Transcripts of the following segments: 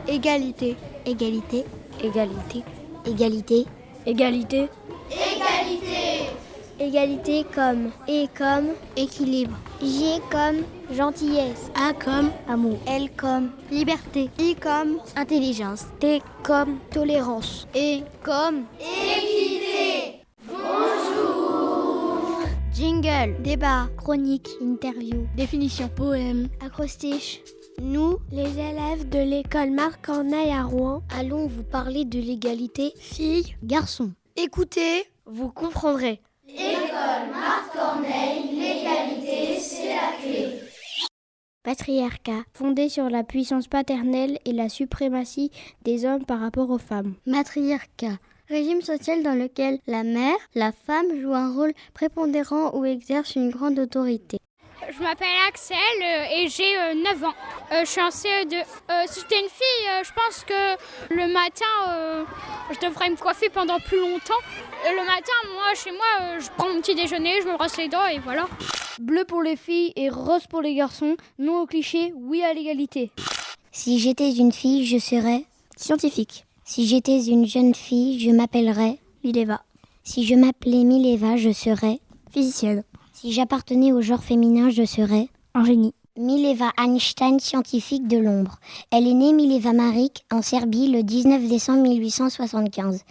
Égalité. Égalité. Égalité. Égalité. Égalité. Égalité. Égalité comme. Et comme. Équilibre. G comme. Gentillesse. A comme. Amour. L comme. Liberté. I comme. Intelligence. T comme. Tolérance. E comme. Équité. Bonjour. Jingle. Débat. Chronique. Interview. Définition. Poème. Acrostiche. Nous, les élèves de l'école Marc-Corneille à Rouen, allons vous parler de l'égalité filles-garçons. Écoutez, vous comprendrez. École Marc-Corneille, l'égalité, c'est la clé. Patriarcat, fondé sur la puissance paternelle et la suprématie des hommes par rapport aux femmes. Matriarcat, régime social dans lequel la mère, la femme joue un rôle prépondérant ou exerce une grande autorité. Je m'appelle Axel et j'ai 9 ans. Je suis en CE2. Si j'étais une fille, je pense que le matin, je devrais me coiffer pendant plus longtemps. Le matin, moi, chez moi, je prends mon petit déjeuner, je me brosse les dents et voilà. Bleu pour les filles et rose pour les garçons. Non au cliché, oui à l'égalité. Si j'étais une fille, je serais Scientifique. Si j'étais une jeune fille, je m'appellerais Mileva. Si je m'appelais Mileva, je serais Physicienne. Si j'appartenais au genre féminin, je serais Un génie. Mileva Einstein, scientifique de l'ombre. Elle est née Mileva Marić en Serbie le 19 décembre 1875.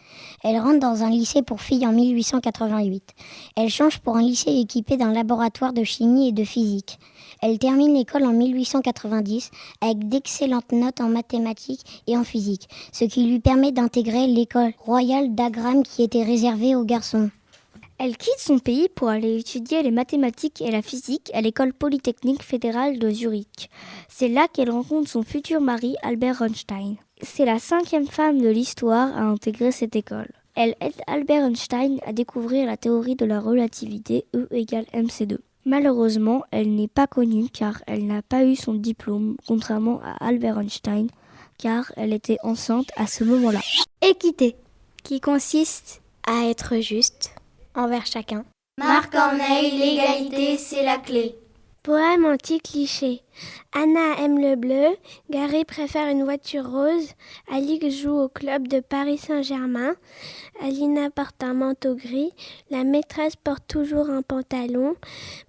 Elle rentre dans un lycée pour filles en 1888. Elle change pour un lycée équipé d'un laboratoire de chimie et de physique. Elle termine l'école en 1890 avec d'excellentes notes en mathématiques et en physique, ce qui lui permet d'intégrer l'école royale d'Agram qui était réservée aux garçons. Elle quitte son pays pour aller étudier les mathématiques et la physique à l'école polytechnique fédérale de Zurich. C'est là qu'elle rencontre son futur mari, Albert Einstein. C'est la 5e femme de l'histoire à intégrer cette école. Elle aide Albert Einstein à découvrir la théorie de la relativité E égale mc2. Malheureusement, elle n'est pas connue car elle n'a pas eu son diplôme, contrairement à Albert Einstein, car elle était enceinte à ce moment-là. Équité, qui consiste à être juste envers chacun. Marc-Corneille, l'égalité, c'est la clé. poème anti-cliché. Anna aime le bleu, Gary préfère une voiture rose, Alix joue au club de Paris Saint-Germain, Alina porte un manteau gris, la maîtresse porte toujours un pantalon,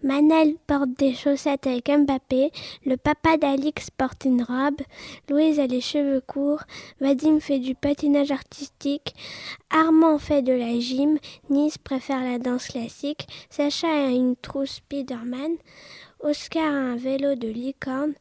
Manel porte des chaussettes avec Mbappé, le papa d'Alix porte une robe, Louise a les cheveux courts, Vadim fait du patinage artistique, Armand fait de la gym, Nice préfère la danse classique, Sacha a une trousse Spiderman, Oscar a un vélo de licorne,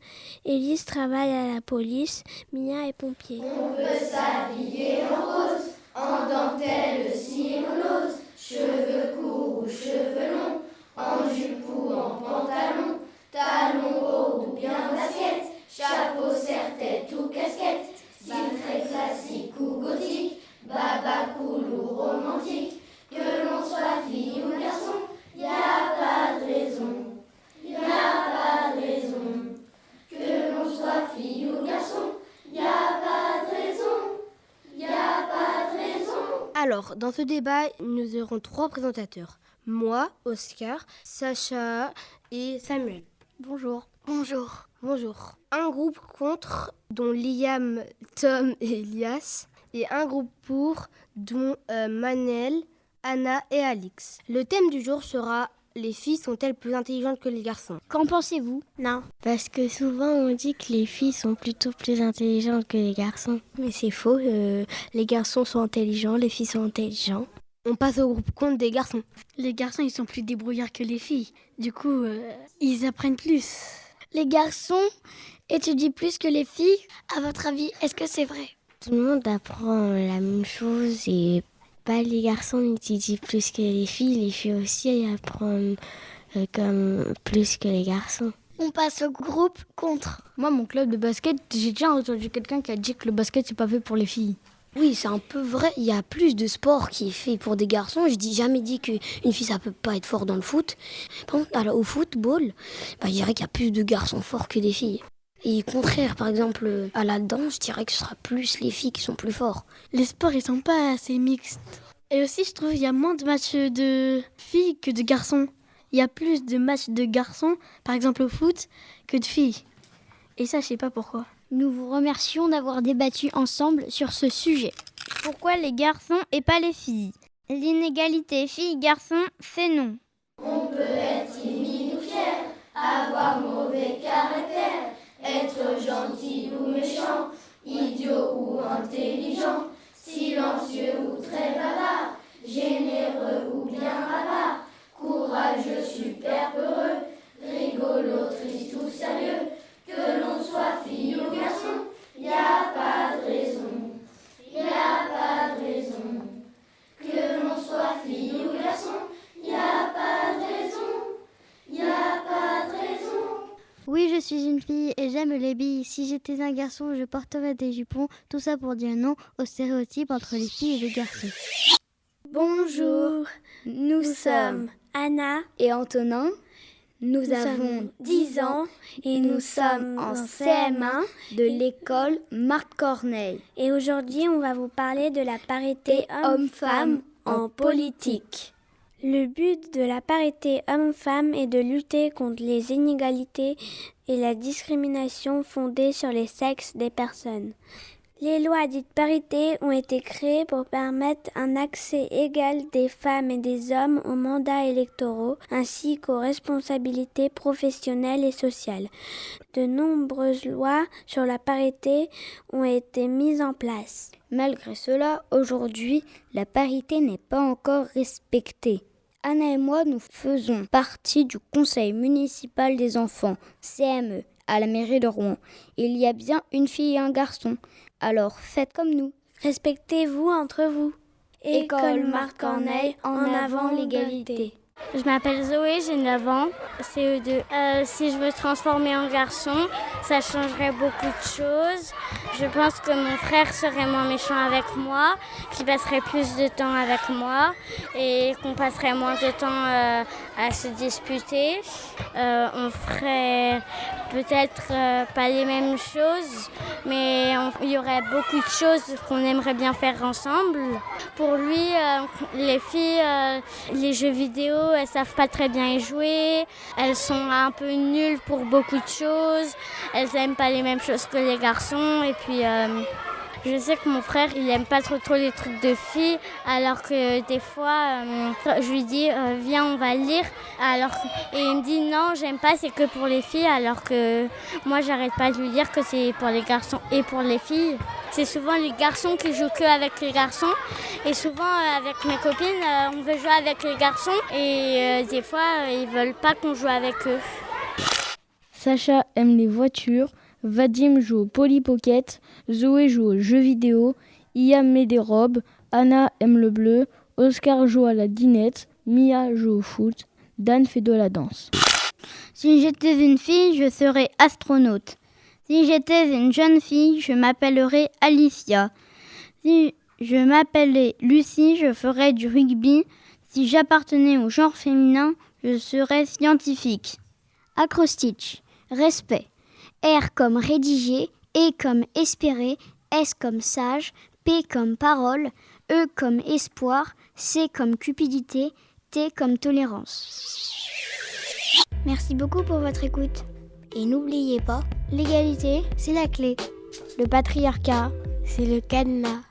Élise travaille à la police, Mia est pompier. On peut s'habiller en rose, en dentelle cire-rose, cheveux courts ou cheveux longs, en jupe ou en pantalon, talons hauts ou bien basket, chapeau, serre-tête ou casquette, style très classique ou gothique, baba cool ou romantique, que l'on soit fille ou garçon, y a pas de raison. Y a pas de raison, que l'on soit fille ou garçon, y a pas de raison, y a pas de raison. Alors, dans ce débat, nous aurons 3 présentateurs. Moi, Oscar, Sacha et Samuel. Bonjour. Bonjour. Bonjour. Un groupe contre, dont Liam, Tom et Elias, et un groupe pour, dont Manel, Anna et Alix. Le thème du jour sera « Les filles sont-elles plus intelligentes que les garçons ?» Qu'en pensez-vous ? Non, parce que souvent on dit que les filles sont plutôt plus intelligentes que les garçons. Mais c'est faux, les garçons sont intelligents, les filles sont intelligentes. On passe au groupe contre des garçons. Les garçons, ils sont plus débrouillards que les filles. Du coup, ils apprennent plus. Les garçons étudient plus que les filles. À votre avis, est-ce que c'est vrai ? Tout le monde apprend la même chose et pas les garçons étudient plus que les filles aussi apprennent comme plus que les garçons. On passe au groupe contre. Moi, mon club de basket, j'ai déjà entendu quelqu'un qui a dit que le basket, c'est pas fait pour les filles. Oui, c'est un peu vrai. Il y a plus de sport qui est fait pour des garçons. Je n'ai jamais dit qu'une fille, ça peut pas être fort dans le foot. Par contre, au football, je dirais qu'il y a plus de garçons forts que des filles. Et contraire, par exemple, à la danse, je dirais que ce sera plus les filles qui sont plus forts. Les sports, ils sont pas assez mixtes. Et aussi, je trouve qu'il y a moins de matchs de filles que de garçons. Il y a plus de matchs de garçons, par exemple au foot, que de filles. Et ça, je sais pas pourquoi. Nous vous remercions d'avoir débattu ensemble sur ce sujet. Pourquoi les garçons et pas les filles? L'inégalité filles-garçons, c'est non. On peut être timide ou fier, avoir mauvais caractère, être gentil ou méchant, idiot ou intelligent, silencieux ou très bavard, généreux ou bien bavard, courageux, super peureux, rigolo, triste ou sérieux, que l'on soit fille ou garçon, y a pas de raison, y a pas de raison. Que l'on soit fille ou garçon, y a pas de raison, y a pas de raison. Oui, je suis une fille et j'aime les billes. Si j'étais un garçon, je porterais des jupons. Tout ça pour dire non aux stéréotypes entre les filles et les garçons. Bonjour, nous sommes Anna Et Antonin, nous avons 10 ans et nous sommes en CM1 de l'école Marthe Corneille. et aujourd'hui on va vous parler de la parité homme-femme en politique. Le but de la parité homme-femme est de lutter contre les inégalités et la discrimination fondée sur les sexes des personnes. Les lois dites parité ont été créées pour permettre un accès égal des femmes et des hommes aux mandats électoraux ainsi qu'aux responsabilités professionnelles et sociales. De nombreuses lois sur la parité ont été mises en place. Malgré cela, aujourd'hui, la parité n'est pas encore respectée. Anna et moi, nous faisons partie du conseil municipal des enfants, CME, à la mairie de Rouen. Il y a bien une fille et un garçon. Alors faites comme nous. Respectez-vous entre vous. École Marthe Corneille, en avant l'égalité. Je m'appelle Zoé, j'ai 9 ans, CE2. Si je me transformais en garçon, ça changerait beaucoup de choses. Je pense que mon frère serait moins méchant avec moi, qu'il passerait plus de temps avec moi et qu'on passerait moins de temps à se disputer. On ferait peut-être pas les mêmes choses, mais il y aurait beaucoup de choses qu'on aimerait bien faire ensemble. Pour lui, les filles, les jeux vidéo, elles savent pas très bien y jouer, elles sont un peu nulles pour beaucoup de choses, elles aiment pas les mêmes choses que les garçons et puis je sais que mon frère il aime pas trop les trucs de filles alors que des fois je lui dis viens on va lire et il me dit non j'aime pas c'est que pour les filles alors que moi j'arrête pas de lui dire que c'est pour les garçons et pour les filles. C'est souvent les garçons qui jouent que avec les garçons et souvent avec mes copines on veut jouer avec les garçons et des fois ils veulent pas qu'on joue avec eux. Sacha aime les voitures, Vadim joue au Polly Pocket, Zoé joue aux jeux vidéo, Iam met des robes, Anna aime le bleu, Oscar joue à la dinette, Mia joue au foot, Dan fait de la danse. Si j'étais une fille, je serais astronaute. Si j'étais une jeune fille, je m'appellerais Alicia. Si je m'appelais Lucie, je ferais du rugby. Si j'appartenais au genre féminin, je serais scientifique. Acrostiche, respect. R comme rédiger, E comme espérer, S comme sage, P comme parole, E comme espoir, C comme cupidité, T comme tolérance. Merci beaucoup pour votre écoute. Et n'oubliez pas, L'égalité, c'est la clé. Le patriarcat, C'est le cadenas.